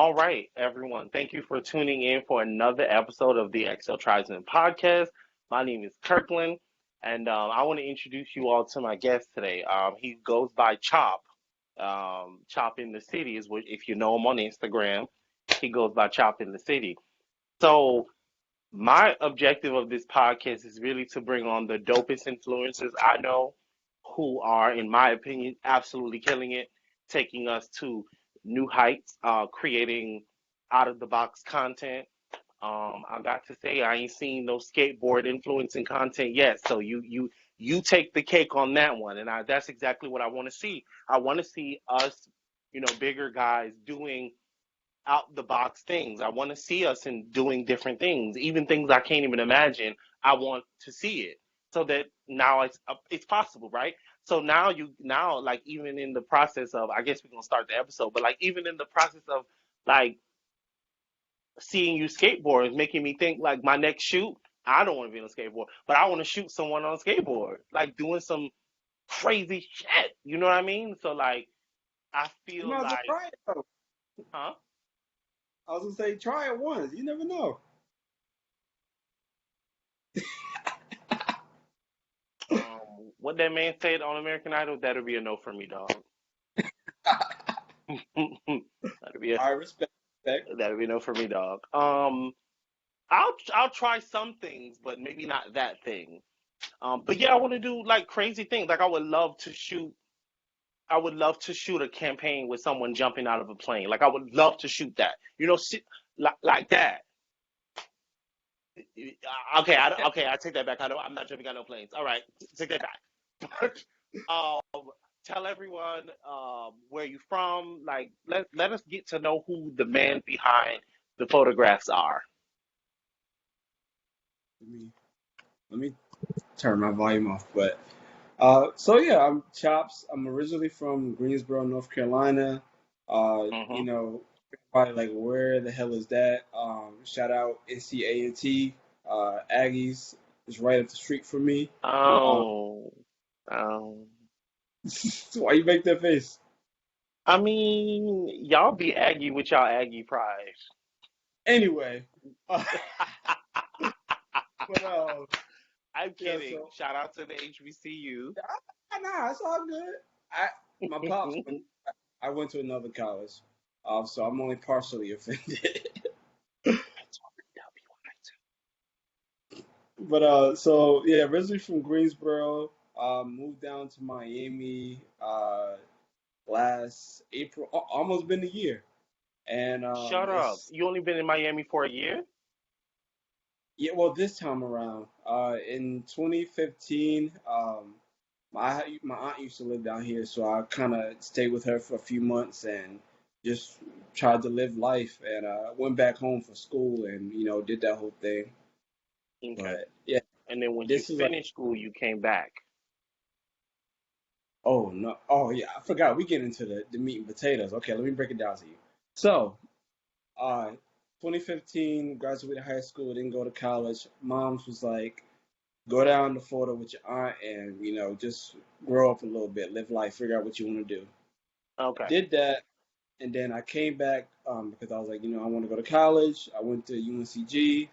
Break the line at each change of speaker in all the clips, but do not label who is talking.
All right, everyone. Thank you for tuning in for another episode of the Excel Tribesman podcast. My name is Kirkland, and I want to introduce you all to my guest today. He goes by Chop. Chop in the City is what, if you know him on Instagram, he goes by Chop in the City. So, my objective of this podcast is really to bring on the dopest influencers I know who are, in my opinion, absolutely killing it, taking us to new heights, creating out of the box content. I got to say, I ain't seen no skateboard influencing content yet. So you take the cake on that one, and that's exactly what I want to see. I want to see us, bigger guys doing out the box things. I want to see us in doing different things, even things I can't even imagine. I want to see it so that now it's possible, right? So now like even in the process of, I guess we're gonna start the episode, but like even in the process of like seeing you skateboard is making me think like my next shoot. I don't want to be on a skateboard, but I want to shoot someone on a skateboard, like doing some crazy shit. You know what I mean? So like I
You
feel
might as well
like,
try it though.
huh?
I was gonna say try it once. You never know.
What that man said on American Idol, that'll be a no for me, dog. that'll be a
I respect.
that'll be a no for me, dog. I'll try some things, but maybe not that thing. But yeah, I want to do like crazy things. Like I would love to shoot a campaign with someone jumping out of a plane. Like I would love to shoot that. Like that. Okay, okay, I take that back. I'm not jumping out no planes. All right, take that back. um, tell everyone where you from. Like, let us get to know who the man behind the photographs are.
Let me let me turn my volume off. But so yeah, I'm Chops. I'm originally from Greensboro, North Carolina.
Hmm.
Probably like where the hell is that? Shout out NCANT, Aggies. It's right up the street from me. Um,
Oh, um,
why you make that face?
I mean, y'all be Aggie with y'all Aggie pride.
Anyway, uh, but
I'm
yeah.
kidding.
So
Shout out to the HBCU.
nah, it's all good. I my pops. I went to another college, so I'm only partially offended. But so yeah, originally from Greensboro, moved down to Miami last April, almost been a year, and
Shut up.
it's
You only been in Miami for a year?
yeah. Well, this time around, in 2015, my aunt used to live down here, so I kind of stayed with her for a few months and just tried to live life, and went back home for school, and did that whole thing.
Okay.
But yeah,
And then once you
this is like.
finished school, you came back.
Oh no. Oh yeah, I forgot. We get into the meat and potatoes. Okay, let me break it down to you. So, uh, 2015, graduated high school, didn't go to college. Mom's was like, go down to Florida with your aunt and just grow up a little bit, live life, figure out what you want to do.
Okay.
Did that, and then I came back because I was like, I want to go to college. I went to UNCG.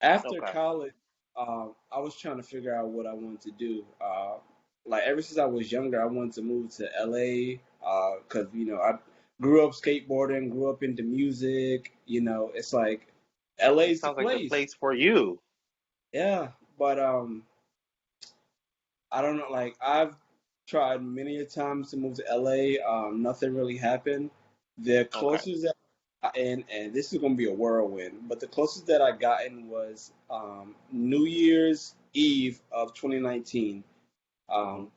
After
Okay.
college, I was trying to figure out what I wanted to do. Like ever since I was younger, I wanted to move to LA because I grew up skateboarding, grew up into music. It's like
It
LA's the
sounds like the
place.
place for you.
Yeah, but I don't know. Like I've tried many a times to move to LA. Nothing really happened. The
Okay.
closest that and this is gonna be a whirlwind, but the closest that I gotten was New Year's Eve of 2019.
Hmm.
Um,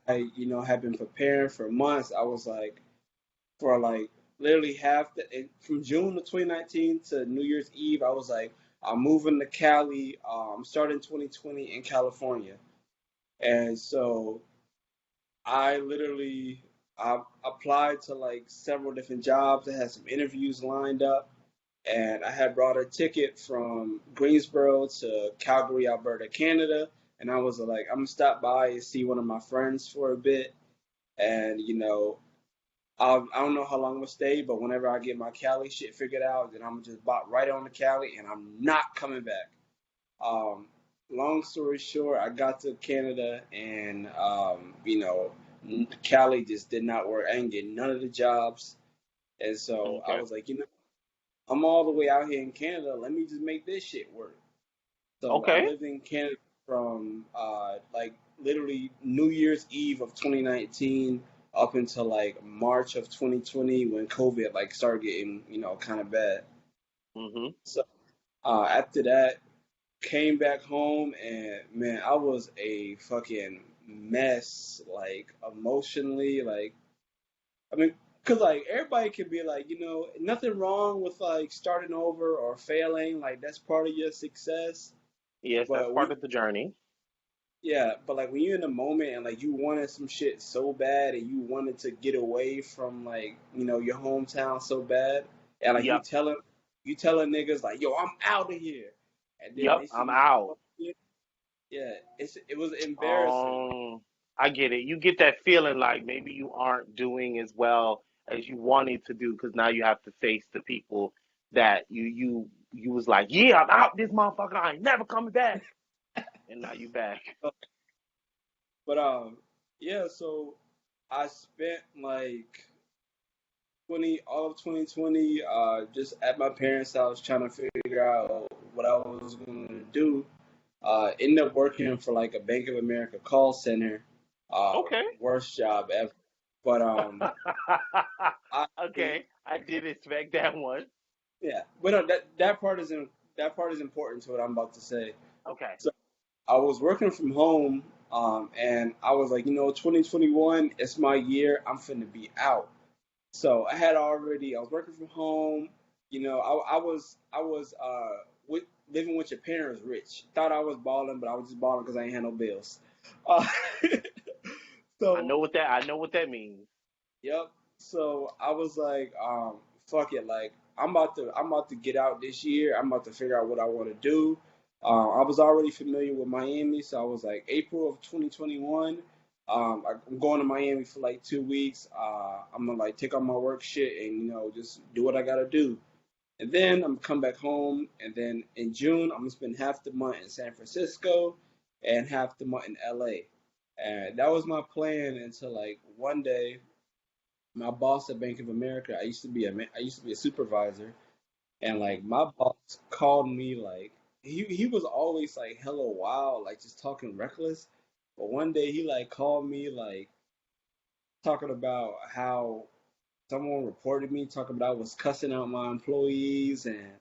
I had been preparing for months. I was like for like literally from June of 2019 to New Year's Eve. I was like I'm moving to Cali. Starting 2020 in California, and so I applied to like several different jobs. I had some interviews lined up, and I had brought a ticket from Greensboro to Calgary, Alberta, Canada. And I was like, I'm gonna stop by and see one of my friends for a bit, and I don't know how long I'm gonna stay, but whenever I get my Cali shit figured out, then I'm just bought right on the Cali, and I'm not coming back. Um, Long story short, I got to Canada, and Cali just did not work. I didn't get none of the jobs, and so I
Okay.
was like, I'm all the way out here in Canada. Let me just make this shit work. So I
Okay.
lived in Canada from like literally New Year's Eve of 2019 up until like March of 2020 when COVID like started getting kind of bad.
Mhm.
So after that, came back home and man, I was a fucking mess, like emotionally, like I mean, cause like everybody can be like, nothing wrong with like starting over or failing, like that's part of your success.
Yes, that's
But
part
we
of the journey.
Yeah, but like when you're in the moment and like you wanted some shit so bad and you wanted to get away from like, your hometown so bad and like
Yep.
you telling niggas like, yo, I'm out of here. And then
Yep.
they see
I'm
you
out.
come in. Yeah, it was embarrassing.
Um, I get it. You get that feeling like maybe you aren't doing as well as you wanted to do because now you have to face the people that you was like, yeah, I'm out this motherfucker. I ain't never coming back, and now you back.
But yeah, so I spent like 20 all of 2020 just at my parents' house trying to figure out what I was going to do. Ended up working for like a Bank of America call center.
Okay.
Worst job ever. But I
Okay, I did expect that one.
yeah, but no, that part is important to what I'm about to say.
Okay.
So I was working from home, and I was like, 2021, it's my year. I'm finna be out. So I was working from home. I was with, living with your parents rich. Thought I was balling, but I was just balling because I ain't had no bills. Uh, so
I know what that means.
yep. So I was like, fuck it. Like I'm about to get out this year. I'm about to figure out what I want to do. I was already familiar with Miami, so I was like April of 2021. I'm going to Miami for like 2 weeks. I'm gonna like take on my work shit and just do what I gotta do. And then I'm gonna come back home. And then in June, I'm gonna spend half the month in San Francisco and half the month in LA. And that was my plan until like one day my boss at Bank of America, I used to be a supervisor, and
Hmm.
like my boss called me like he was always like hello wild, like just talking reckless. But one day he like called me like talking about how someone reported me, talking about I was cussing out my employees and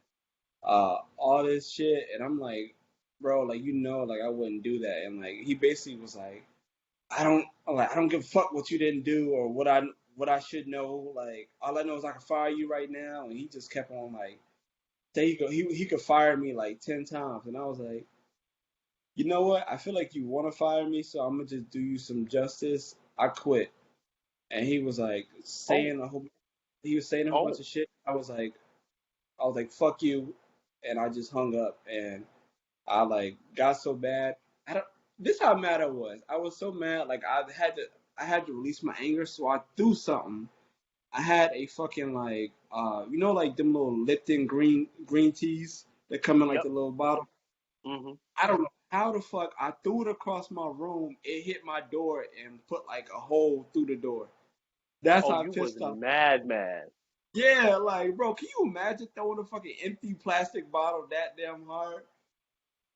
all this shit, and I'm like, bro, like like I wouldn't do that, and like he basically was like, I don't give a fuck what you didn't do or what I should know. Like all I know is I can fire you right now. And he just kept on like say he could fire me like 10 times. And I was like, you know what? I feel like you want to fire me, so I'm gonna just do you some justice. I quit. And he was like
Oh,
saying a whole he was saying a whole bunch
oh,
of shit. I was like fuck you, and I just hung up. And I like got so bad. I don't. This how mad I was. I was so mad. Like I had to release my anger, so I threw something. I had a fucking like like them little Lipton green teas that come in like
yep.
the little bottle.
Hmm.
I don't know how the fuck I threw it across my room. It hit my door and put like a hole through the door. That's
Oh,
how
you was
pissed off.
mad, mad.
Yeah, like bro, can you imagine throwing a fucking empty plastic bottle that damn hard?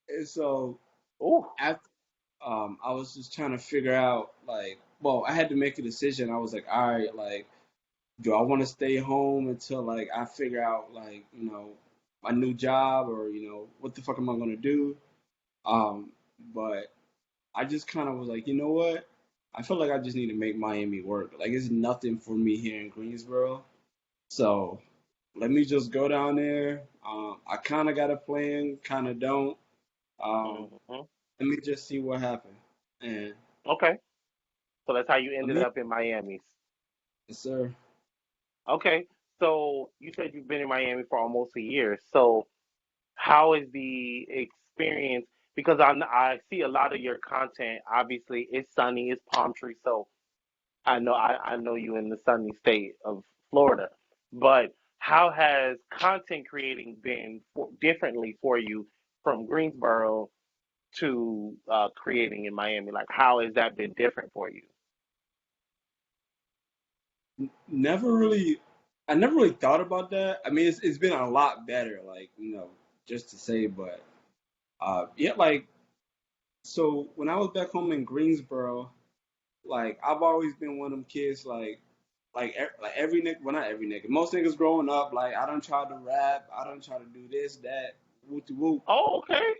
And so
Oh,
after I was just trying to figure out like, well, I had to make a decision. I was like, all right, like, do I want to stay home until like I figure out like, my new job or what the fuck am I gonna do? Um, but I just kind of was like, you know what? I feel like I just need to make Miami work. Like, it's nothing for me here in Greensboro, so let me just go down there. I kind of got a plan, kind of don't. Um,
hmm.
Let me just see what happens. And
Okay. So that's how you
let
ended
me,
up in Miami.
yes, sir.
Okay. So you said you've been in Miami for almost a year. So how is the experience? Because I see a lot of your content. Obviously, it's sunny, it's palm tree. So I know you in the sunny state of Florida, but how has content creating been differently for you from Greensboro to creating in Miami? Like, how has that been different for you?
Never really, I never really thought about that. I mean, it's been a lot better, like, just to say, but yeah, like, so when I was back home in Greensboro, like, I've always been one of them kids, like every nigga, well, not every nigga, most niggas growing up, like, I done tried to rap, I done tried to do this, that, whoop de whoop,
Oh, okay.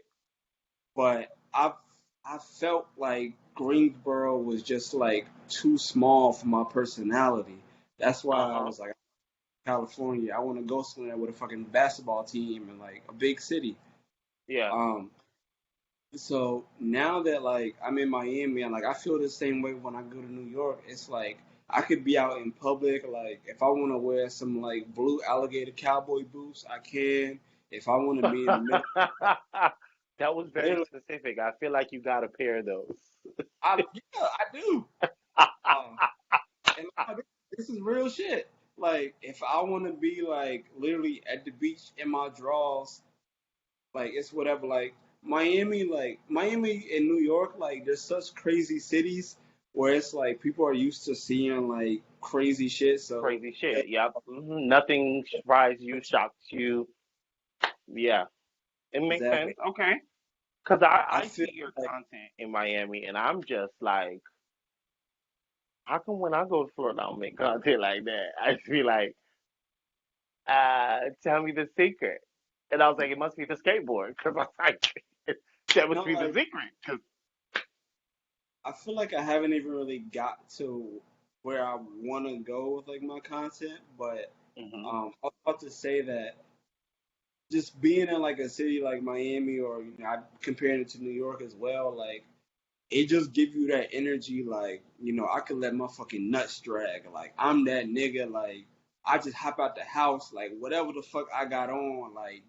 but I felt like Greensboro was just like too small for my personality. That's why I
Uh-huh.
was like, California, I want to go somewhere with a fucking basketball team and like a big city.
Yeah.
Um, so now that like I'm in Miami and like I feel the same way when I go to New York, it's like I could be out in public, like if I want to wear some like blue alligator cowboy boots, I can. If I want to be in the middle,
That was very
literally,
specific. I feel like you got a pair of those.
yeah, I do. Um, and this is real shit. Like if I want to be like literally at the beach in my drawers, like it's whatever. Like Miami and New York, like there's such crazy cities where it's like people are used to seeing like crazy shit. So
Crazy
yeah,
shit. Yep. Nothing surprises you, shocks you. Yeah, it makes
exactly.
sense. Okay. Because I
I feel
see your
like
content in Miami, and I'm just like, how come when I go to Florida, I don't make content like that? I just be like, tell me the secret. And I was like, it must be the skateboard. Because I was like, that must
no,
be the
like
secret. Cause,
I feel like I haven't even really got to where I want to go with like my content, but
hmm
I was about to say that just being in like a city like Miami or I comparing it to New York as well, like it just give you that energy like, I could let my fucking nuts drag. Like I'm that nigga, like I just hop out the house, like whatever the fuck I got on, like,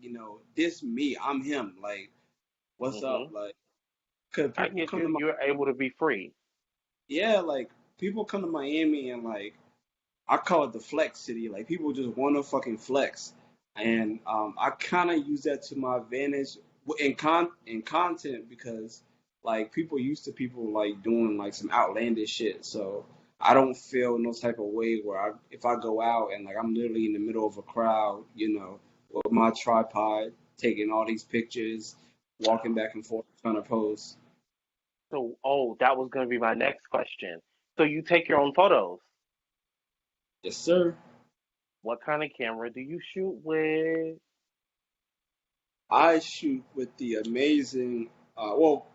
this me, I'm him. Like, what's up?
hmm
Like, cause
I
people
get
come
you.
to my
You're able to be free.
yeah, like people come to Miami and like I call it the flex city. Like people just want to fucking flex, and I kind of use that to my advantage in content because like people used to people like doing like some outlandish shit. So I don't feel no type of way where if I go out and like I'm literally in the middle of a crowd, with my tripod taking all these pictures, walking back and forth trying to pose.
So, oh, that was going to be my next question. So you take your own photos.
Yes, sir.
What kind of camera do you shoot with?
I shoot with the amazing. Well,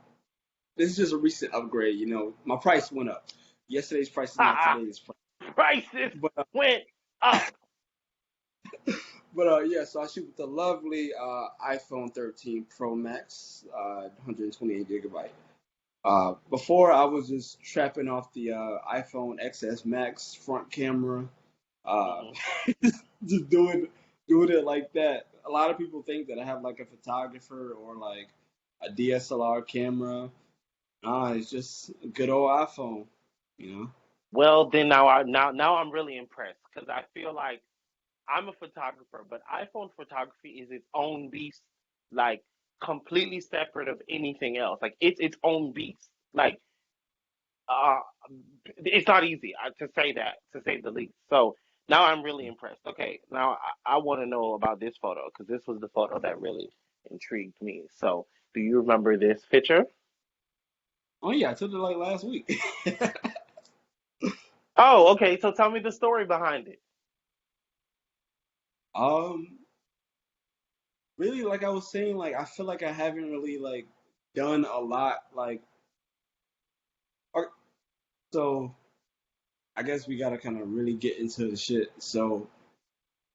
this is just a recent upgrade. My price went up. Yesterday's price is not
Ha!
today's price.
Prices
But
went up.
yeah, so I shoot with the lovely iPhone 13 Pro Max, 128 gigabyte. Before I was just trapping off the iPhone XS Max front camera, uh,
hmm
just doing it like that. A lot of people think that I have like a photographer or like a DSLR camera. Nah, it's just a good old iPhone, you know.
Well, then now I'm really impressed because I feel like I'm a photographer, but iPhone photography is its own beast, like completely separate of anything else. Like it's its own beast. Like uh, it's not easy to say that, to say the least. So now I'm really impressed. Okay, now I want to know about this photo because this was the photo that really intrigued me. So do you remember this picture?
Oh yeah, I took it like last week.
Oh, okay. So tell me the story behind it.
um, really, like I was saying, like I feel like I haven't really like done a lot. Like, or- so I guess we gotta kind of really get into the shit. So,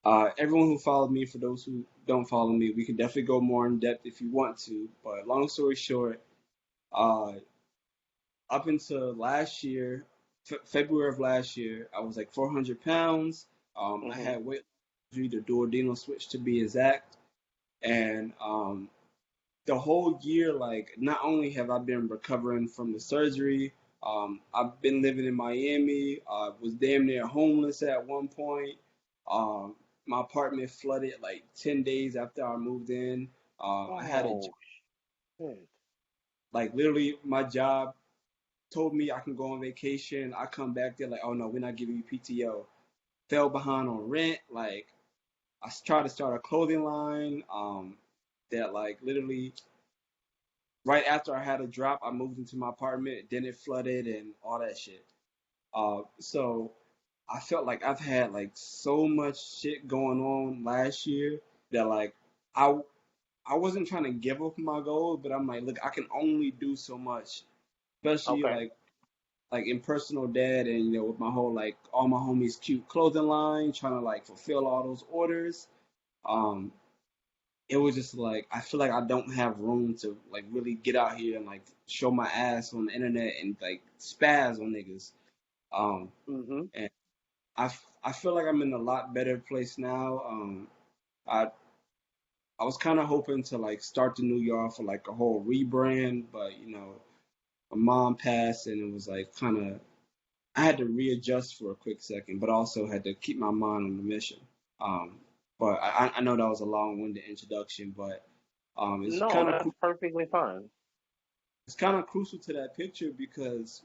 everyone who followed me, for those who don't follow me, we can definitely go more in depth if you want to. But long story short, uh, up until last year, February of last year, I was like 400 pounds. I
hmm
had weight surgery, the duodenal switch to be exact, and the whole year, like not only have I been recovering from the surgery, I've been living in Miami. Was damn near homeless at one point. Um, my apartment flooded like 10 days after I moved in. I had a
Oh shit.
like literally my job told me I can go on vacation. I come back there like, oh no, we're not giving you PTO. Fell behind on rent. Like tried to start a clothing line. That like literally right after I had a drop, I moved into my apartment. Then it flooded and all that shit. So I felt like I've had like so much shit going on last year that like I I wasn't trying to give up my goals, but I'm like, look, I can only do so much, especially
Okay.
like in personal dad and with my whole like all my homies cute clothing line, trying to like fulfill all those orders. Um, it was just like I feel like I don't have room to like really get out here and like show my ass on the internet and like spaz on niggas. Um,
Mhm.
and I feel like I'm in a lot better place now. I I was kind of hoping to like start the new year off with like a whole rebrand, but my mom passed and it was like kind of I had to readjust for a quick second, but also had to keep my mind on the mission. Um, but I know that was a long-winded introduction, but it's
No,
kind of
that's perfectly fine.
it's kind of crucial to that picture because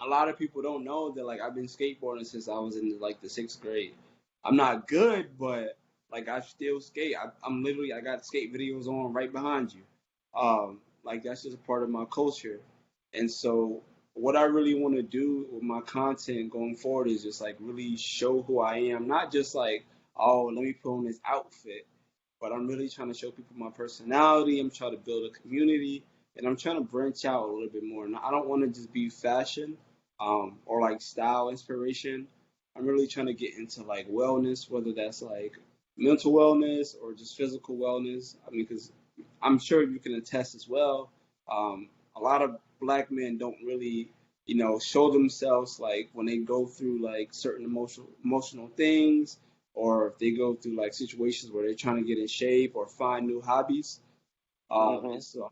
a lot of people don't know that like I've been skateboarding since I was in like the sixth grade. I'm not good, but like I still skate. I'm literally I got skate videos on right behind you. Like that's just a part of my culture. And so what I really want to do with my content going forward is just like really show who I am, not just like oh let me put on this outfit, but I'm really trying to show people my personality. I'm trying to build a community, and I'm trying to branch out a little bit more. And I don't want to just be fashion, or like style inspiration. I'm really trying to get into like wellness, whether that's like mental wellness or just physical wellness. I mean, because I'm sure you can attest as well. A lot of black men don't really, show themselves like when they go through like certain emotional things, or if they go through like situations where they're trying to get in shape or find new hobbies. And
Mhm.
so I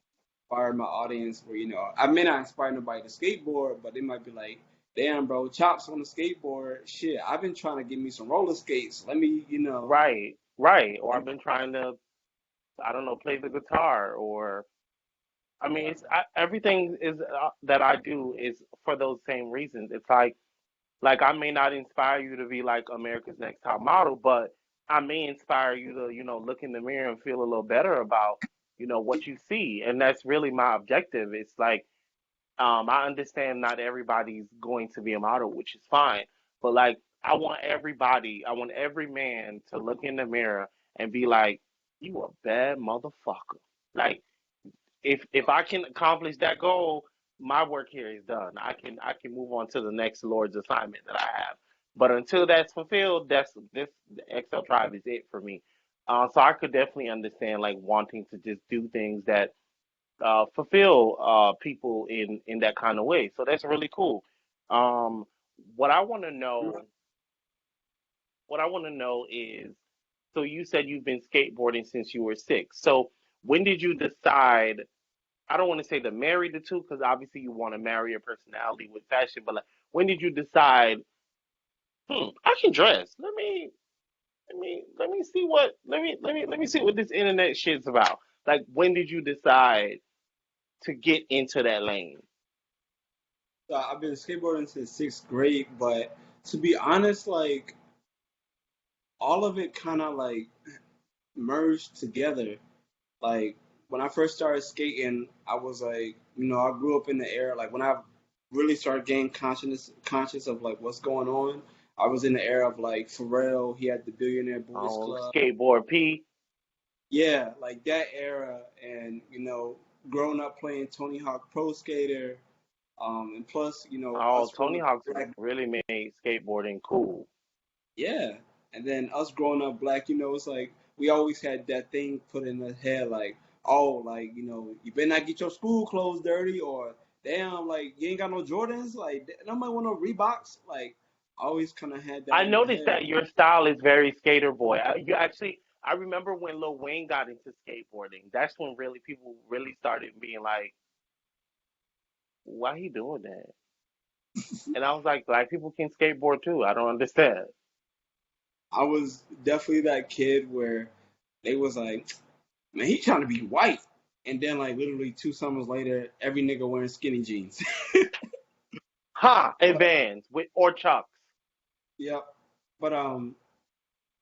inspire my audience where, I may not inspire nobody to skateboard, but they might be like, damn, bro, Chops on the skateboard. Shit, I've been trying to get me some roller skates. Let me,
Right. Right. Or
let
I've been trying to, I don't know, play the guitar, or I mean, everything is that I do is for those same reasons. It's like I may not inspire you to be like America's Next Top Model, but I may inspire you to, look in the mirror and feel a little better about, what you see. And that's really my objective. It's like, I understand not everybody's going to be a model, which is fine. But like, I want every man to look in the mirror and be like, you a bad motherfucker. Like, if I can accomplish that goal, my work here is done. I can move on to the next Lord's assignment that I have. But until that's fulfilled, this the Excel Tribe is it for me. So I could definitely understand like wanting to just do things that fulfill people in that kind of way. So that's really cool. Um, what I want to know, what I want to know is, so you said you've been skateboarding since you were 6. So when did you decide? I don't want to say to marry the two because obviously you want to marry your personality with fashion, but like, when did you decide? I can dress. Let me see what let me see what this internet shit's about. Like, when did you decide to get into that lane?
So I've been skateboarding since sixth grade, but to be honest, like all of it kind of like merged together. Like when I first started skating, I was like, I grew up in the era like when I really started getting conscious of like what's going on. I was in the era of like Pharrell. He had the Billionaire Boys
Oh,
Club.
skateboard P.
Yeah, like that era, and growing up playing Tony Hawk Pro Skater, and plus,
Oh,
us growing
Tony
up
Hawk's
black.
really made skateboarding cool.
Yeah, and then us growing up black, it's like we always had that thing put in the head, like, oh, like you better not get your school clothes dirty, or damn, like you ain't got no Jordans, like nobody want no Reeboks, like I always kind of had that
I
in my
noticed
head.
that your style is very skater boy. You actually, I remember when Lil Wayne got into skateboarding. That's when really people really started being like, Why he doing that? And I was like, black people can skateboard too. I don't understand.
I was definitely that kid where they was like, man, he trying to be white. And then like literally 2 summers later, every nigga wearing skinny jeans.
Ha! And
But
Vans with or Chucks.
yep. But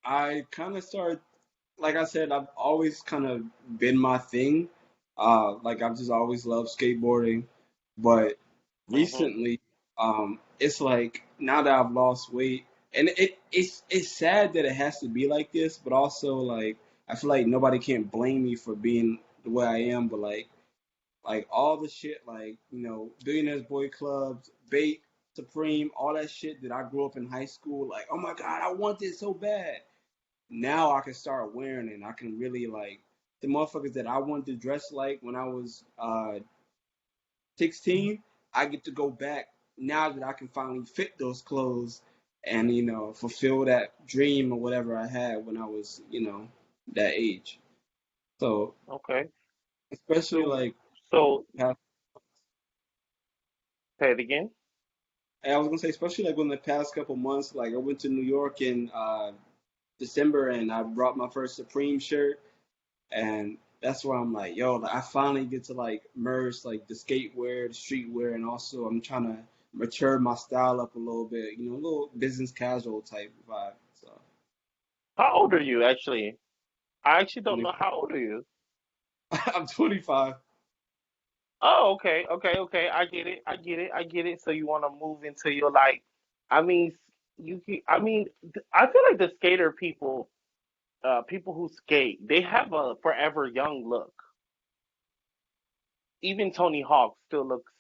I kind of started, like I said, I've always kind of been my thing. Like I've just always loved skateboarding, but
Mhm.
recently, it's like now that I've lost weight, and it's sad that it has to be like this, but also like I feel like nobody can blame me for being the way I am, but like all the shit, like Billionaires Boy Clubs, Bait, Supreme, all that shit that I grew up in high school, like oh my god, I want this so bad. Now I can start wearing it. And I can really like the motherfuckers that I wanted to dress like when I was 16. I get to go back now that I can finally fit those clothes and fulfill that dream or whatever I had when I was that age. So
Okay.
especially
So
like
so
past,
say it again.
I was gonna say especially like when the past couple months, like I went to New York in December and I brought my first Supreme shirt. And that's where I'm like, yo, like, I finally get to like merge like the skate wear, the street wear, and also I'm trying to mature my style up a little bit, a little business casual type vibe. So
How old are you actually? I actually don't
20,
know how old are you.
I'm 25.
Oh, okay, okay, okay. I get it. I get it. I get it. So you want to move into your like, I mean, I mean, I feel like the skater people, people who skate, they have a forever young look. Even Tony Hawk still looks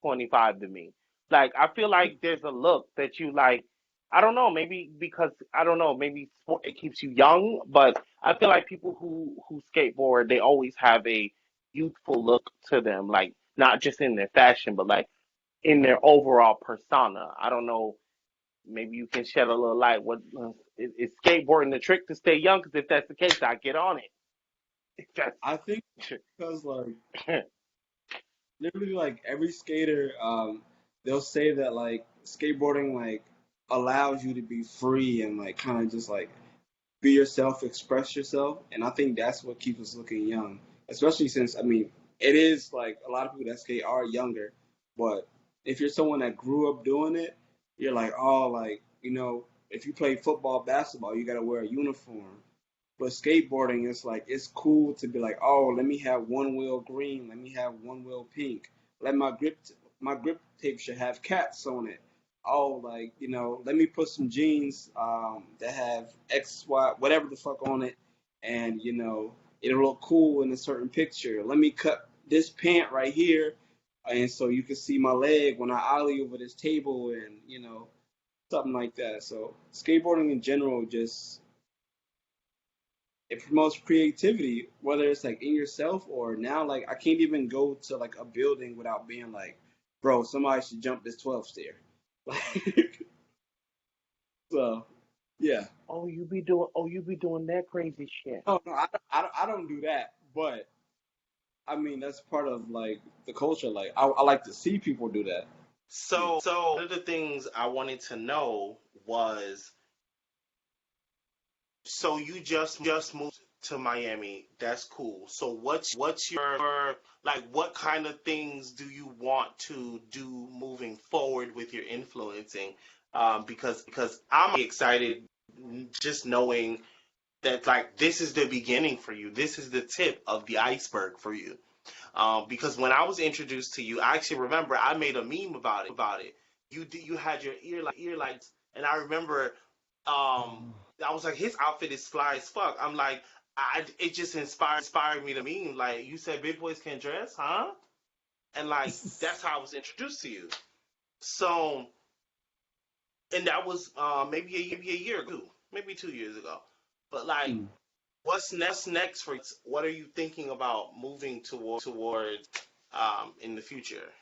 25 to me. Like I feel like there's a look that you like. I don't know, maybe because I don't know, maybe it keeps you young, but I feel like people who skateboard, they always have a youthful look to them, like not just in their fashion, but like in their overall persona. I don't know, maybe you can shed a little light. What is skateboarding the trick to stay young? Because if that's the case, I get on it. If
I think because like literally like every skater, they'll say that like skateboarding like allows you to be free and like kind of just like be yourself, express yourself, and I think that's what keeps us looking young. Especially since I mean, it is like a lot of people that skate are younger, but if you're someone that grew up doing it, you're like, oh, like if you play football, basketball, you gotta wear a uniform. But skateboarding is like it's cool to be like, oh, let me have one wheel green, let me have one wheel pink. Let my grip tape should have cats on it. Oh, like let me put some jeans that have X, Y, whatever the fuck on it, and it'll look cool in a certain picture. Let me cut this pant right here, and so you can see my leg when I ollie over this table, and something like that. So skateboarding in general just it promotes creativity, whether it's like in yourself or now like I can't even go to like a building without being like, bro, somebody should jump this 12 stair. Like so, yeah.
oh, you be doing that crazy shit.
No, no, I don't do that, but I mean that's part of like the culture. Like I like to see people do that.
So one of the things I wanted to know was, so you just moved to Miami. That's cool. So what's your like? What kind of things do you want to do moving forward with your influencing? Because I'm excited just knowing that like this is the beginning for you. This is the tip of the iceberg for you. Because when I was introduced to you, I actually remember I made a meme about it. You had your ear lights, and I remember I was like, his outfit is fly as fuck. I'm like, it just inspired me to meme. Like you said, big boys can dress, huh? And like that's how I was introduced to you. So, and that was maybe a year ago, maybe 2 years ago. But like,
Mm.
what's next for you? What are you thinking about moving towards in the future?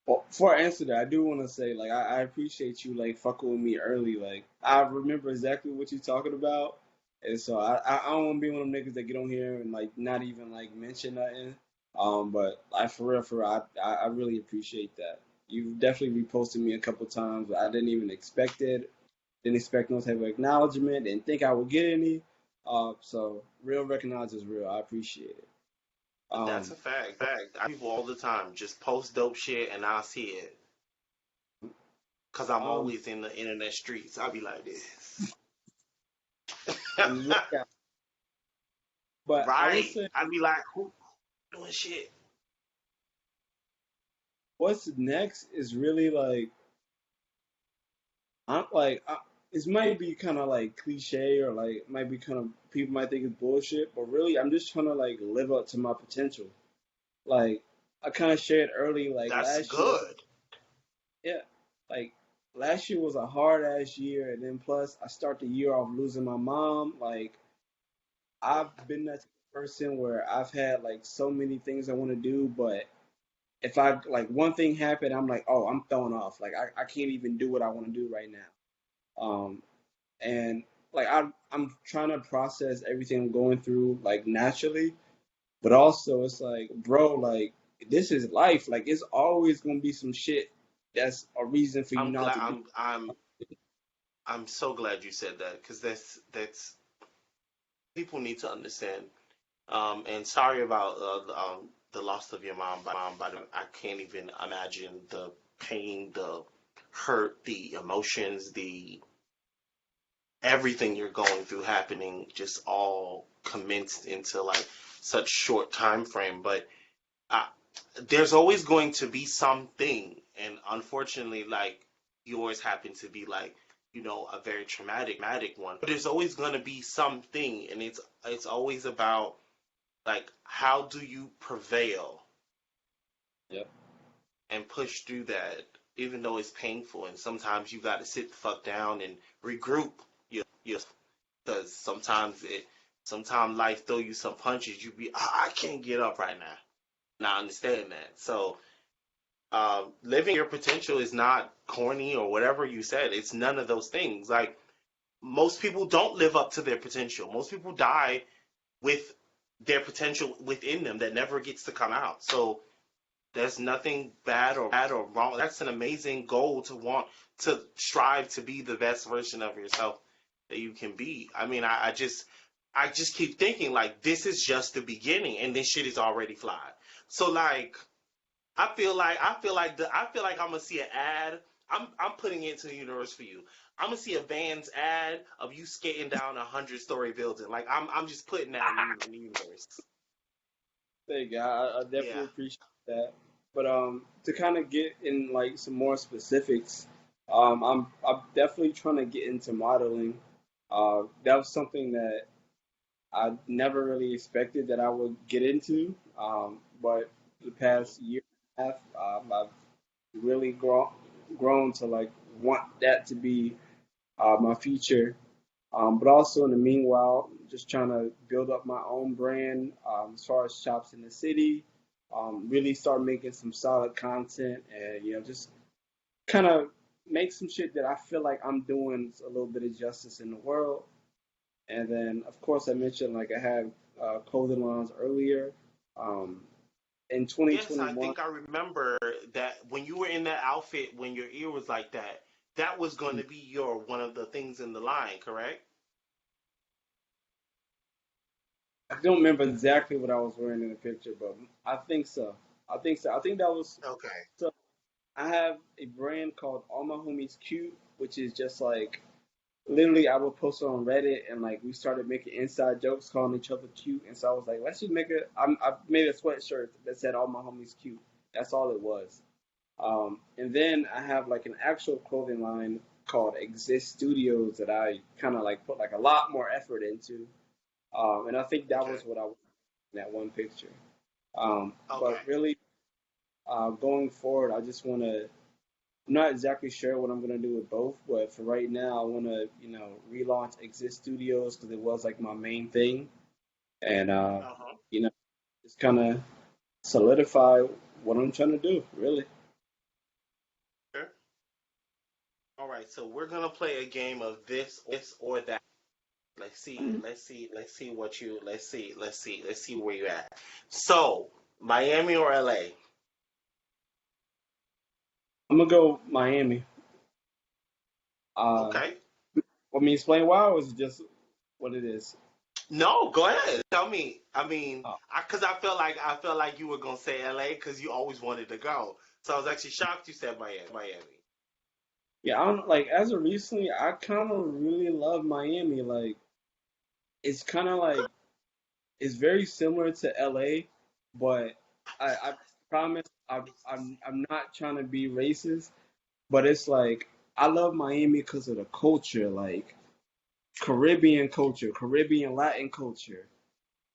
Well, before I answer that, I do want to say like I appreciate you like fucking with me early. Like I remember exactly what you're talking about, and so I don't want to be one of them niggas that get on here and like not even like mention nothing. But for real, I really appreciate that. You've definitely reposted me a couple times. I didn't even expect it. Didn't expect no type of acknowledgement. Didn't think I would get any. So real recognizes real. I appreciate it.
That's
Um,
a fact. I people all the time just post dope shit and I see it because I'm
um,
always in the internet streets. I'll be like this.
and you got, but I would
Right.
say
I'd be like, who doing shit?
what's next is really like I'm like it might be kind of like cliche or like might be kind of people might think it's bullshit, but really I'm just trying to like live up to my potential. Like I kind of shared early, like
That's
last year,
good.
yeah, like last year was a hard ass year, and then plus I start the year off losing my mom. Like I've been that type of person where I've had like so many things I want to do, but if I like one thing happened, I'm like, oh, I'm thrown off. Like I can't even do what I want to do right now. And like I'm trying to process everything I'm going through like naturally, but also it's like, bro, like this is life. Like it's always gonna be some shit that's a reason for you
I'm
not
glad.
to do.
I'm so glad you said that because that's people need to understand. And sorry about the loss of your mom, but I can't even imagine the pain, the hurt, the emotions, the everything you're going through happening just all commenced into like such short time frame. But I, there's always going to be something, and unfortunately, like yours happened to be like a very traumatic one. But there's always going to be something, and it's always about like how do you prevail
Yep.
and push through that, even though it's painful, and sometimes you got to sit the fuck down and regroup your because sometimes life throw you some punches. You be I can't get up right now. And I understand that. So living your potential is not corny or whatever you said. It's none of those things. Like most people don't live up to their potential. Most people die with their potential within them that never gets to come out. So there's nothing bad or wrong. That's an amazing goal to want to strive to be the best version of yourself that you can be. I mean, I just keep thinking like this is just the beginning and this shit is already fly. So like I feel like I'm gonna see an ad. I'm putting it into the universe for you. I'm gonna see a Vans ad of you skating down 100-story building. Like I'm just putting that in the universe.
Thank you. I definitely
Yeah.
appreciate that. But to kind of get in like some more specifics, I'm definitely trying to get into modeling. That was something that I never really expected that I would get into. But the past year and a half, I've really grown to like want that to be my future. But also in the meanwhile, just trying to build up my own brand as far as shops in the city. Really start making some solid content, and just kind of make some shit that I feel like I'm doing a little bit of justice in the world. And then, of course, I mentioned like I had clothing lines earlier. Um, in
Yes, I
2021,
think I remember that when you were in that outfit, when your ear was like that, that was going to be your one of the things in the line, correct?
I don't remember exactly what I was wearing in the picture, but I think so. I think so. I think that was
Okay.
so. I have a brand called All My Homies Cute, which is just like literally I would post it on Reddit and like we started making inside jokes calling each other cute, and so I was like, let's just make a. I made a sweatshirt that said All My Homies Cute. That's all it was. And then I have like an actual clothing line called Exist Studios that I kind of like put like a lot more effort into. And I think that
Okay.
was what I was in that one picture.
Okay.
But really, going forward, I just want to. I'm not exactly sure what I'm gonna do with both, but for right now, I want to, relaunch Exist Studios because it was like my main thing, and
Uh-huh.
you know, just kind of solidify what I'm trying to do. Really.
Sure. All right. So we're gonna play a game of this or that. Let's see.
Mhm.
Let's see. Let's see what you. Let's see. Let's see. Let's see where you're at. So Miami or LA?
I'm gonna go Miami. Uh,
Okay.
Want me to explain why, or is it just what it is?
No, go ahead. Tell me. I mean,
Uh,
because I felt like you were gonna say LA because you always wanted to go. So I was actually shocked you said Miami. Miami.
yeah, I don't like as of recently, I kind of really love Miami. Like, it's kind of like it's very similar to LA, but I promise I'm not trying to be racist, but it's like I love Miami because of the culture, like Caribbean culture, Caribbean Latin culture.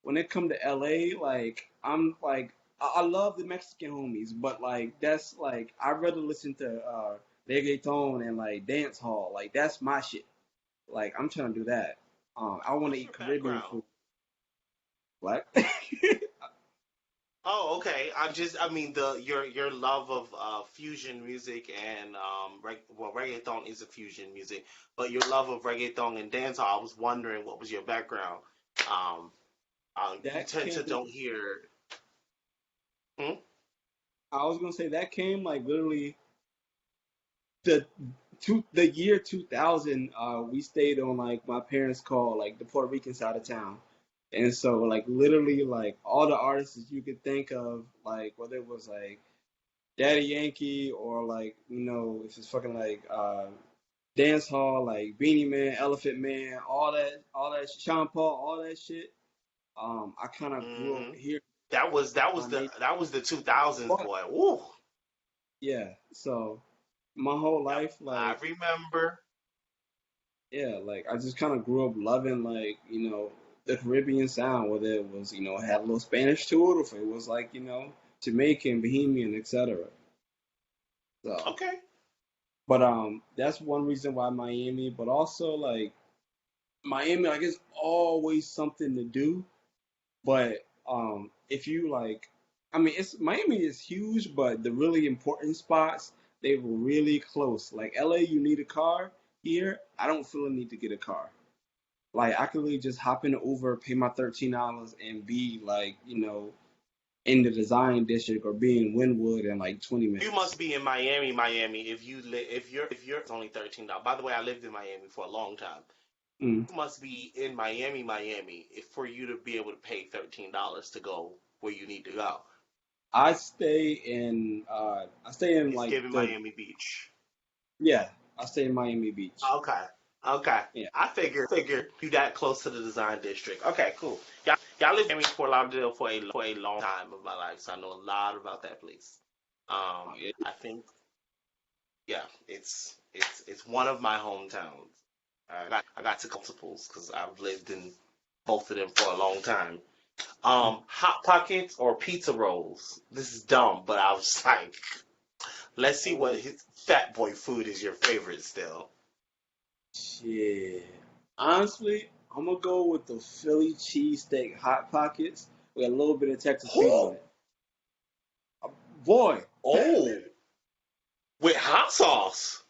When it come to LA, like I'm like I love the Mexican homies, but like that's like I'd rather listen to reggaeton and like dance hall. Like that's my shit. Like I'm trying to do that. I want to
What's
eat
your
Caribbean
background?
food. What?
Oh, okay. I mean, your love of fusion music and well, reggaeton is a fusion music, but your love of reggaeton and dancehall. I was wondering what was your background. Um, you
That
tend to
came.
don't hear. Hmm?
I was gonna say that came like literally the the year 2000. We stayed on like my parents' call, like the Puerto Rican side of town. And so, like, literally, like, all the artists that you could think of, like, whether it was, like, Daddy Yankee or, like, if it's fucking, like, Dance Hall, like, Beanie Man, Elephant Man, all that, Sean Paul, all that shit, I kind of grew up
Hmm.
here.
That was
My name,
the 2000s,
but,
boy. Woo!
yeah, so my whole
Yep,
life,
I
like,
remember.
yeah, like, I just kind of grew up loving, like, the Caribbean sound, whether it was, it had a little Spanish to it, or if it was, like, Jamaican, Bohemian, etc. So,
Okay.
but that's one reason why Miami. But also like Miami, like it's always something to do. But if you like, I mean, it's Miami is huge, but the really important spots they were really close. Like LA, you need a car. Here, I don't feel a need to get a car. Like I could really just hop in the Uber, pay my $13, and be like, in the design district or be in Wynwood in like 20
You
minutes.
must be in Miami, Miami. If you're it's only $13. By the way, I lived in Miami for a long time.
Mm.
You must be in Miami, Miami, if for you to be able to pay $13 to go where you need to go.
I stay in
It's
like
giving
the
Miami Beach.
yeah, I stay in Miami Beach.
Okay. Okay.
Yeah.
I figure you that close to the design district. Okay, cool. Y'all lived in Miami Fort Lauderdale for a long time of my life, so I know a lot about that place.
Oh, yeah.
I think yeah, it's one of my hometowns. I got to multiples because I've lived in both of them for a long time. Hot pockets or pizza rolls. This is dumb, but I was like, let's see what
Oh
his fat boy food is your favorite still.
shit. Honestly, I'm gonna go with the Philly cheesesteak hot pockets with a little bit of Texas Pete on
Oh,
it. Boy,
oh, with hot sauce.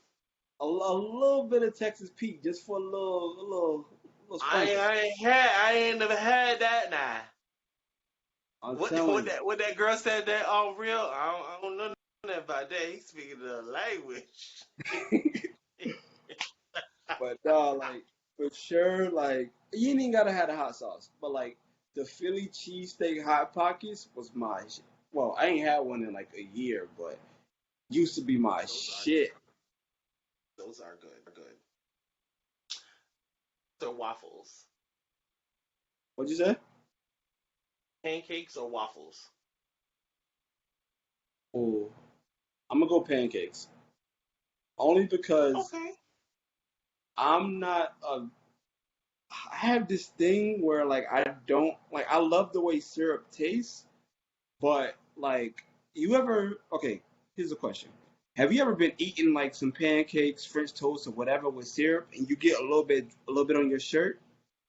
a little bit of Texas Pete just for a little sprinkle.
I ain't never had that now.
I'm
What
telling you.
what that girl said that on real? I don't know nothing about that. He's speaking the language.
But like for sure, like you ain't even gotta have the hot sauce. But like the Philly cheesesteak hot pockets was my shit. Well, I ain't had one in like a year, but used to be my
Those are
shit.
those are good. Good. So waffles,
What'd you say?
pancakes or waffles?
Oh, I'm gonna go pancakes. Only because
Okay.
I'm not a. I have this thing where like I don't like. I love the way syrup tastes, but like you ever? Okay, here's a question. Have you ever been eating like some pancakes, French toast, or whatever with syrup, and you get a little bit on your shirt,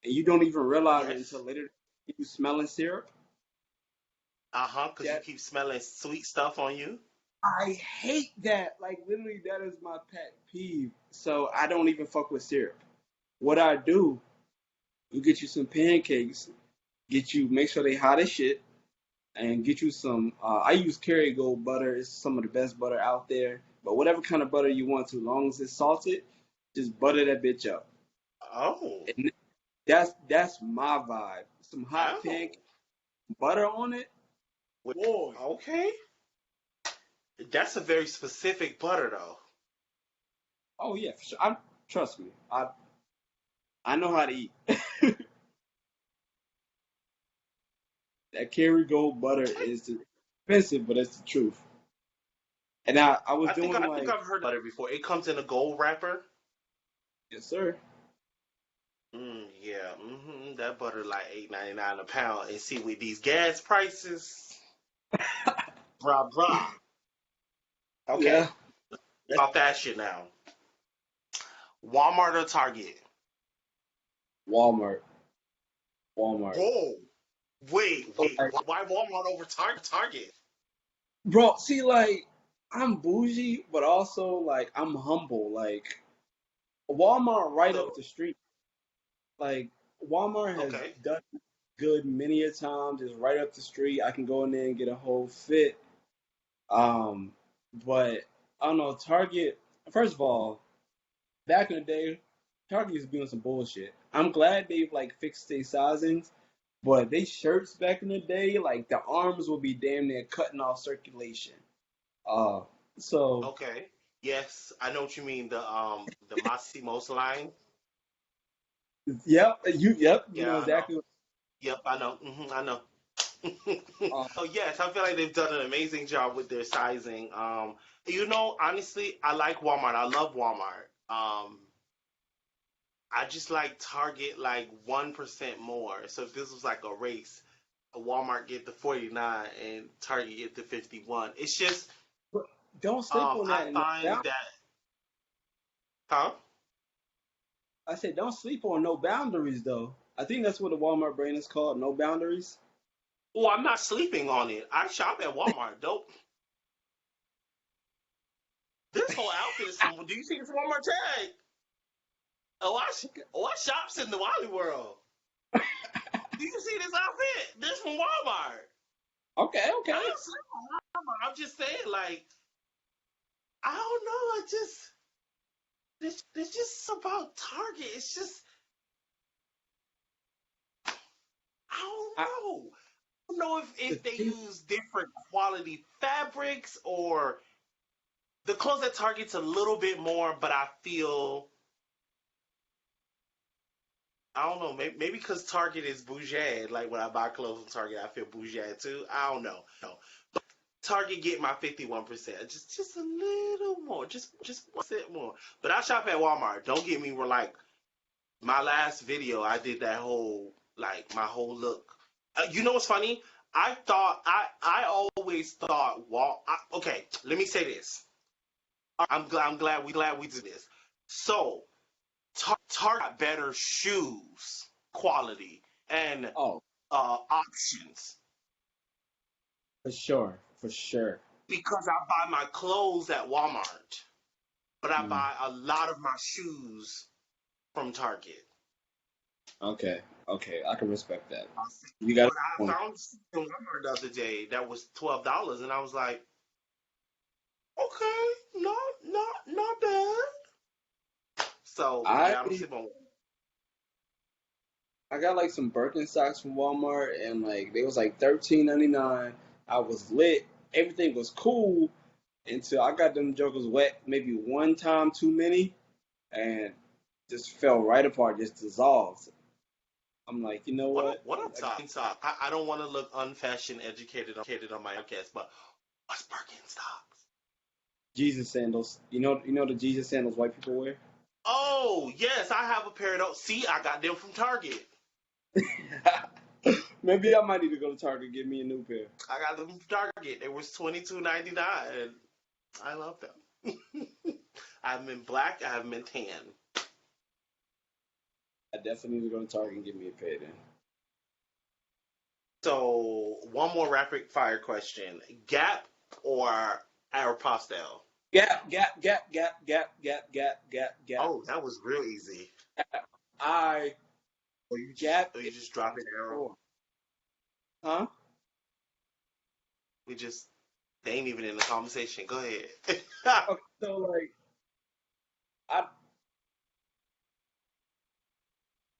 and you don't even realize it until
Yes.
later you smelling syrup?
Uh-huh, because you
That
keep smelling sweet stuff on you.
I hate that. Like literally, that is my pet peeve. So I don't even fuck with syrup. What I do, you get you some pancakes, make sure they hot as shit, and get you some. I use Kerrygold butter. It's some of the best butter out there. But whatever kind of butter you want to, long as it's salted, just butter that bitch up.
Oh,
And that's my vibe. Some hot
oh,
pancake butter on it. Boy.
okay. That's a very specific butter, though.
Oh yeah, for sure. Trust me. I know how to eat. That Kerrygold butter is expensive, but it's the truth. And I was doing
I think
like,
I've heard butter before. It comes in a gold wrapper.
yes sir.
Yeah, that butter like $8.99 a pound. And see, with these gas prices, brah brah. Okay,
Yeah.
about that shit now. Walmart or Target?
Walmart. Walmart.
Whoa, wait.
Like,
Why Walmart over Target?
bro, see, like, I'm bougie, but also like I'm humble. Like Walmart right up
So,
the street. Like Walmart has
okay,
done good many a times. It's right up the street. I can go in there and get a whole fit. Um, but I don't know. Target. First of all, back in the day, Target used to be on some bullshit. I'm glad they've like fixed their sizings, but they shirts back in the day, like the arms will be damn near cutting off circulation. Uh, so
okay. Yes, I know what you mean. The Massimos line.
yep, you know
Yeah, I know.
exactly.
Yep, I know. I know.
Uh,
Oh yes, I feel like they've done an amazing job with their sizing. Honestly, I like Walmart. I love Walmart. I just like Target like 1% more. So if this was like a race, Walmart get the 49 and Target get the 51. It's just
but don't sleep on
I
that. No
find
bound.
that huh?
I said don't sleep on no boundaries though. I think that's what the Walmart brand is called. No boundaries.
Well, I'm not sleeping on it. I shop at Walmart. Dope. This whole outfit is from. Do you see this Walmart tag? I shops in the Wally World. Do you see this outfit? This from Walmart.
Okay,
I
okay.
don't sleep on Walmart. I'm just saying, like, I don't know. I just it's just about Target. It's just I
I,
don't know. I don't know
the
if they
thing,
use different quality fabrics or the clothes at Target's a little bit more, but I feel I don't know. Maybe because Target is bougie. Like when I buy clothes from Target, I feel bougie too. I don't know. No. Target get my 51%. Just a little more. Just 1% more. But I shop at Walmart. Don't get me wrong. Like my last video, I did that whole like my whole look. You know what's funny? I always thought okay, let me say this. I'm glad we did this. So Target got better shoes quality and
oh,
options
for sure, for sure.
because I buy my clothes at Walmart, but I
Mm,
buy a lot of my shoes from Target.
okay, okay. I can respect that. You got a
But I
point.
found in Walmart the other day that was $12, and I was like, okay, not bad. So
I
yeah, I don't sleep on.
I got like some Birkenstocks from Walmart, and like they was like 13.99. I was lit. Everything was cool until I got them jokers wet maybe one time too many, and just fell right apart, just dissolved. I'm like, you know what?
What up, Birkenstock? I don't want to look unfashion educated on my podcast, but what's Birkenstocks?
Jesus sandals. You know the Jesus sandals white people wear.
Oh yes, I have a pair of those. See, I got them from Target.
Maybe I might need to go to Target and get me a new pair.
I got them from Target. They was $22.99, and I love them. I have them in black. I have them in tan.
I definitely need to go to Target and get me a pair then.
So one more rapid fire question: Gap or Aeropostale?
Gap.
Oh, that was real easy.
I Gap
Or
is
you just drop an arrow.
for. Huh?
We just they ain't even in the conversation. Go ahead.
Okay, so like I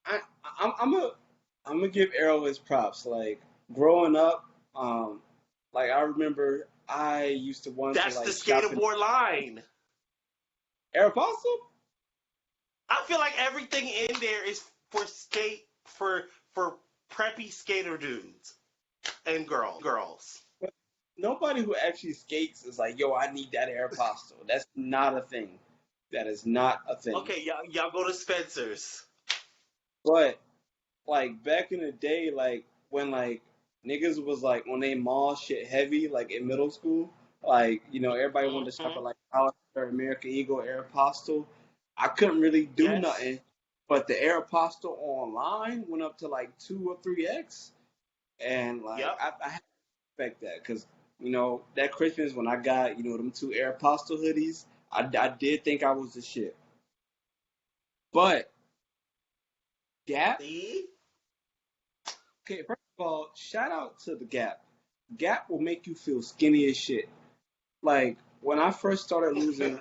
I I'm I'm gonna give Arrow his props. Like growing up, like I remember I used to want to
That's the
like shop in
skaterboard line.
Aeropostale.
I feel like everything in there is for skate for preppy skater dudes and girls.
But nobody who actually skates is like, yo, I need that Aeropostale. That's not a thing. That is not a thing.
Okay, y'all go to Spencer's.
But like back in the day, like when like niggas was like on they mall shit heavy, like in middle school, like everybody wanted to shop
Hmm.
at like Hollister, American Eagle, Aeropostale. I couldn't really do
Yes.
nothing, but the Aeropostale online went up to like 2 or 3x, and like
Yep.
I had to expect that because that Christmas when I got them two Aeropostale hoodies, I did think I was the shit, but Gap.
See?
Okay, first of all, shout out to the Gap. Gap will make you feel skinny as shit. Like when I first started losing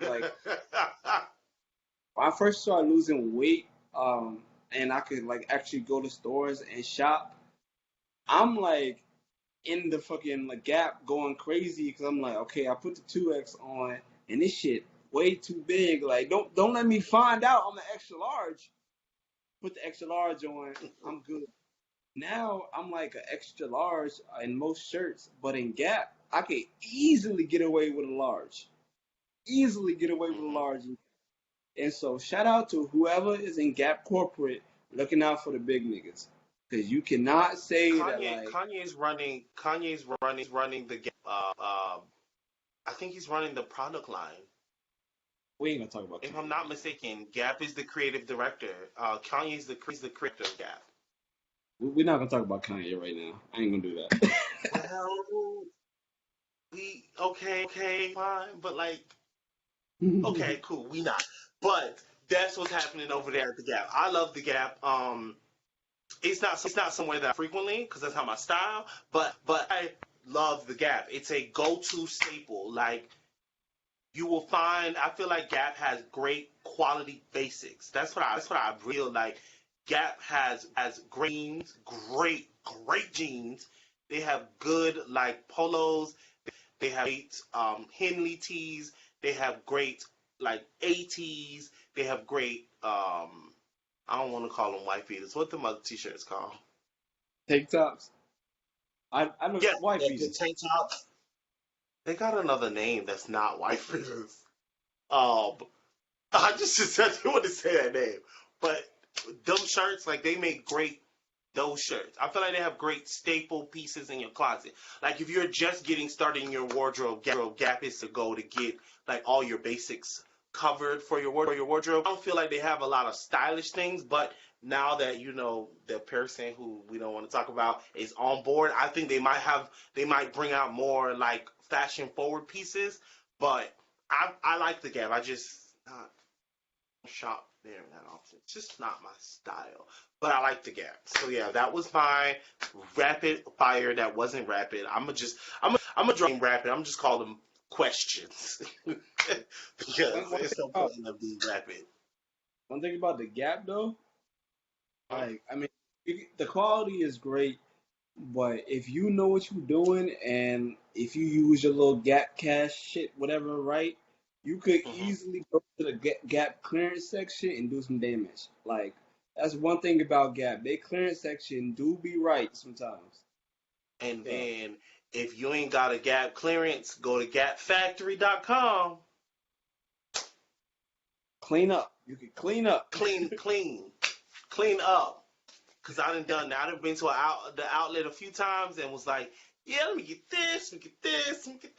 weight, and I could like actually go to stores and shop. I'm like in the fucking like Gap going crazy because I'm like, okay, I put the 2X on, and this shit way too big. Like, don't let me find out I'm an extra large. Put the extra large on, I'm good. Now I'm like an extra large in most shirts, but in Gap, I could easily get away with a large. Easily get away with a
Hmm.
large. And so shout out to whoever is in Gap corporate looking out for the big niggas. Cause you cannot say that like
Kanye's running the I think he's running the product line.
we ain't gonna talk about
If I'm
Kanye
not
right now.
mistaken, Gap is the creative director. Kanye's the creator of Gap.
We're not gonna talk about Kanye right now. I ain't gonna do that.
Well, we okay, fine, but like, okay, cool, we not. But that's what's happening over there at the Gap. I love the Gap. It's not somewhere that I frequently because that's not my style. But I love the Gap. It's a go-to staple. Like you will find. I feel like Gap has great quality basics. That's what I feel like. Gap has great jeans, great jeans. They have good like polos. They have great Henley tees. They have great like ATs. They have great I don't want to call them white beaters. What the other t-shirts called?
Tank tops. I know
Yes,
white
the
beaters.
tank tops. They got another name that's not white beaters. Um, I just didn't want to say that name, but those shirts, like they make great those shirts. I feel like they have great staple pieces in your closet. Like if you're just getting started in your wardrobe, Gap is to go to get like all your basics covered for your wardrobe. I don't feel like they have a lot of stylish things, but now that the person who we don't want to talk about is on board, I think they might bring out more like fashion forward pieces. But I like the Gap. I just not shop there that often. It's just not my style. But I like the Gap. So yeah, that was my rapid fire that wasn't rapid. I'm gonna draw rapid. I'm just call them questions.
One,
Because
one thing
it's no
about
point in them being rapid.
one thing about the Gap though,
Huh?
like I mean, the quality is great. But if you know what you're doing and if you use your little Gap cash shit, whatever, right, you could
Hmm.
easily go to the Gap clearance section and do some damage. Like, that's one thing about Gap. They clearance section do be right sometimes.
And
So,
then if you ain't got a Gap clearance, go to gapfactory.com.
clean up. You can clean up.
Clean, clean, clean up. Cause I done done that. I done been to the outlet a few times and was like, yeah, let me get this, let me get this, let me get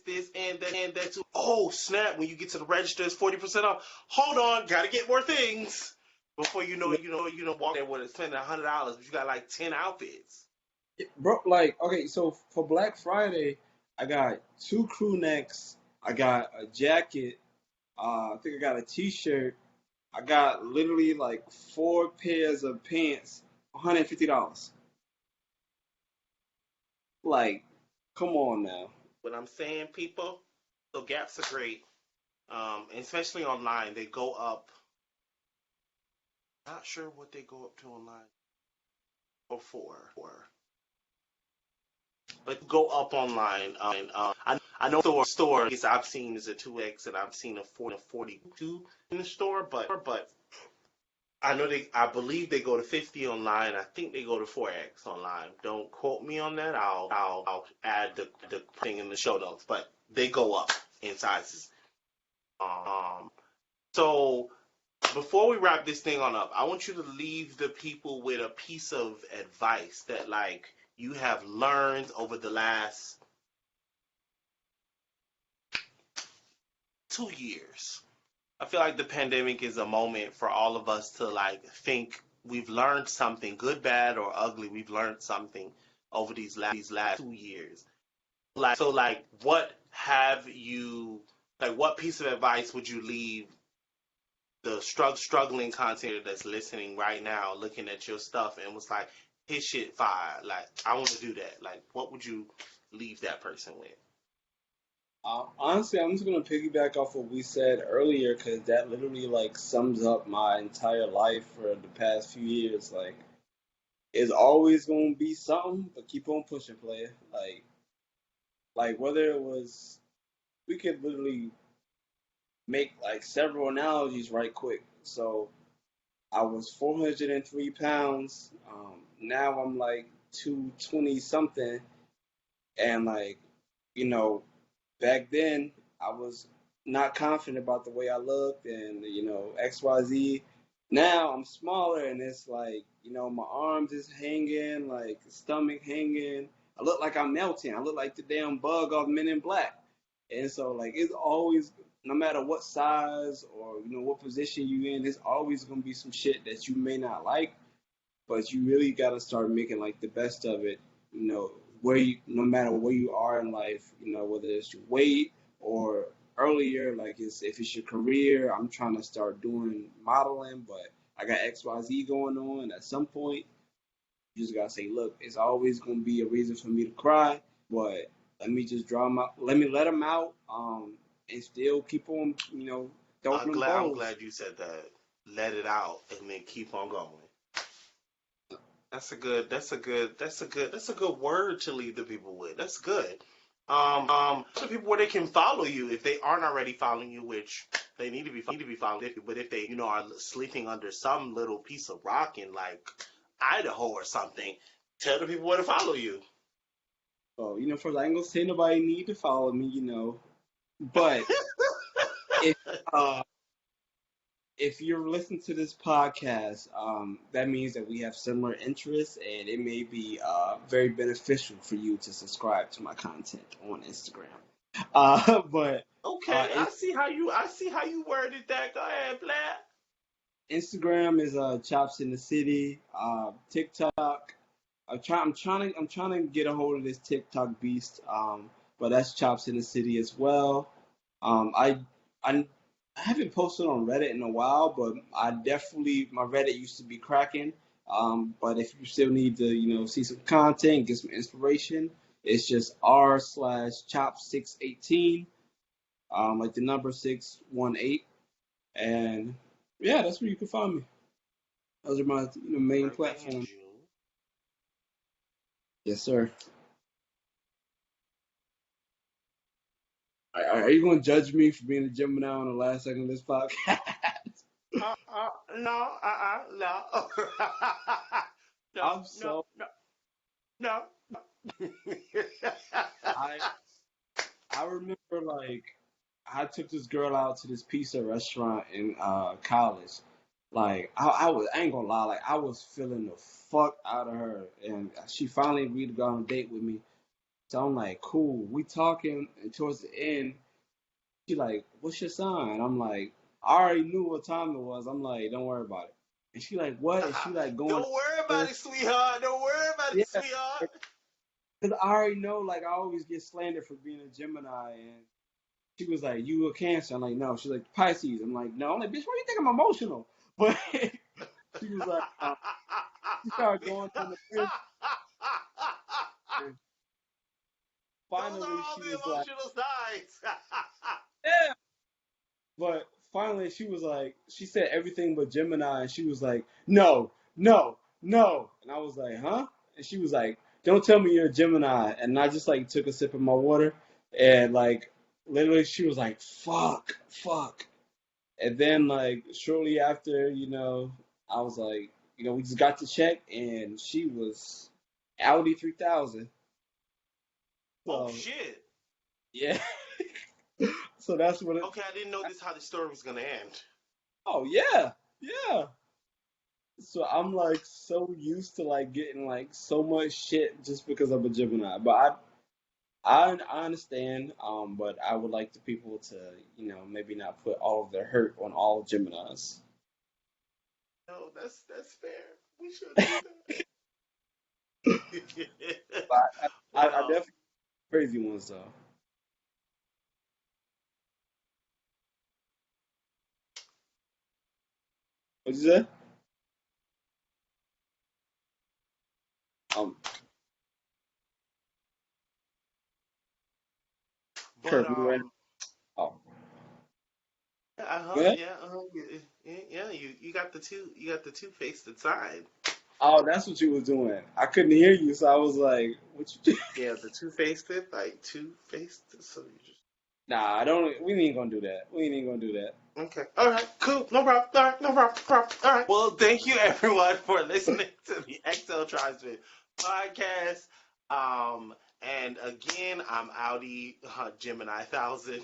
this, and that too. Oh snap! When you get to the register, it's 40% off. Hold on, gotta get more things before walk there with spending $100, but you got like 10 outfits.
Bro, like, okay, so for Black Friday, I got two crew necks, I got a jacket, I think I got a t-shirt, I got literally like four pairs of pants, $150. Like, come on now.
What I'm saying, people. So gaps are great, especially online. They go up. Not sure what they go up to online before, but go up online. I know store I've seen is a 2x, and I've seen a 42 in the store, but I know I believe they go to 50 online. I think they go to 4x online. Don't quote me on that. I'll add the thing in the show notes, but they go up in sizes. Um, so before we wrap this thing on up, I want you to leave the people with a piece of advice that like you have learned over the last 2 years. I feel like the pandemic is a moment for all of us to like think we've learned something, good, bad, or ugly. We've learned something over these last 2 years. Like, what have you? Like, what piece of advice would you leave the struggling content that's listening right now, looking at your stuff, and was like, his shit fire. Like, I want to do that. Like, what would you leave that person with?
Honestly, I'm just gonna piggyback off what we said earlier because that literally like sums up my entire life for the past few years. Like, it's always gonna be something, but keep on pushing, player. Like whether it was, we could literally make like several analogies right quick. So I was 403 pounds. Now I'm like 220 something, and like, you know, back then I was not confident about the way I looked and XYZ. Now I'm smaller and it's like, my arms is hanging, like stomach hanging. I look like I'm melting. I look like the damn bug off Men in Black. And so like it's always, no matter what size or what position you in, there's always gonna be some shit that you may not like, but you really got to start making like the best of it. Where you, no matter where you are in life, whether it's your weight or earlier, like if it's your career. I'm trying to start doing modeling, but I got XYZ going on. At some point, you just gotta say, look, it's always gonna be a reason for me to cry, but let me just draw them out. Let me let them out, and still keep on, doping them
I'm
balls.
glad you said that. Let it out and then keep on going. That's a good word to leave the people with. That's good. So people where they can follow you if they aren't already following you, which they need to be following. But if they, are sleeping under some little piece of rock in like Idaho or something, tell the people where to follow you.
So, first, I ain't gonna say nobody need to follow me, but if uh, if you're listening to this podcast, that means that we have similar interests, and it may be very beneficial for you to subscribe to my content on Instagram. But
Okay, I see how you worded that. Go ahead, Blair.
Instagram is Chops in the City. TikTok, I'm trying to get a hold of this TikTok beast. But that's Chops in the City as well. Um, I I I haven't posted on Reddit in a while, but I definitely, my Reddit used to be cracking. But if you still need to, see some content, get some inspiration, it's just r/chop618, like the number 618, and yeah, that's where you can find me. Those are my main
Birthday in
platforms.
June.
Yes, sir. Are you going to judge me for being a Gemini on the last second of this podcast?
No, no. No,
I'm
no,
so
no, no.
I I remember like I took this girl out to this pizza restaurant in college. Like I ain't gonna lie, like I was feeling the fuck out of her, and she finally agreed to go on a date with me. So I'm like, cool. We talking, and towards the end, she like, what's your sign? I'm like, I already knew what time it was. I'm like, don't worry about it. And she like, what? And she like going,
Don't worry about it, sweetheart. Don't worry about it,
yeah,
sweetheart.
because I already know, like I always get slandered for being a Gemini, and she was like, "You a Cancer?" I'm like, "No." She's like, "Pisces." I'm like, "No." I'm like, "Bitch, why you think I'm emotional?" But she was like, she started going on the real.
Those are
finally
all
she
the
was like,
emotional sides.
yeah. But finally she was like, she said everything but Gemini, and she was like, no, no, no. And I was like, huh? And she was like, don't tell me you're a Gemini. And I just like took a sip of my water, and like literally she was like, fuck, fuck. And then like shortly after, I was like, we just got to check, and she was Audi 3000.
Oh
So
shit.
yeah, so that's what it.
Okay, I didn't know this how the story was gonna end.
Oh yeah, yeah. So I'm like so used to like getting like so much shit just because I'm a Gemini. But I understand. But I would like the people to maybe not put all of their hurt on all Geminis.
No, that's fair. We shouldn't do that.
But I
Well,
definitely crazy ones though. What'd you say? Um,
but
Kirk, we were. Oh, go ahead.
yeah, yeah. You got the two-faced side.
Oh, that's what you was doing. I couldn't hear you, so I was like, "What you?"
Yeah, the two-faced, like two-faced. So you just
Nah, I don't. We ain't gonna do that. We ain't even gonna do that.
okay. All right, cool. No problem. All right, no problem. Problem. All right. Well, thank you everyone for listening to the XL Tribesman podcast. And again, I'm Audi Gemini 1000.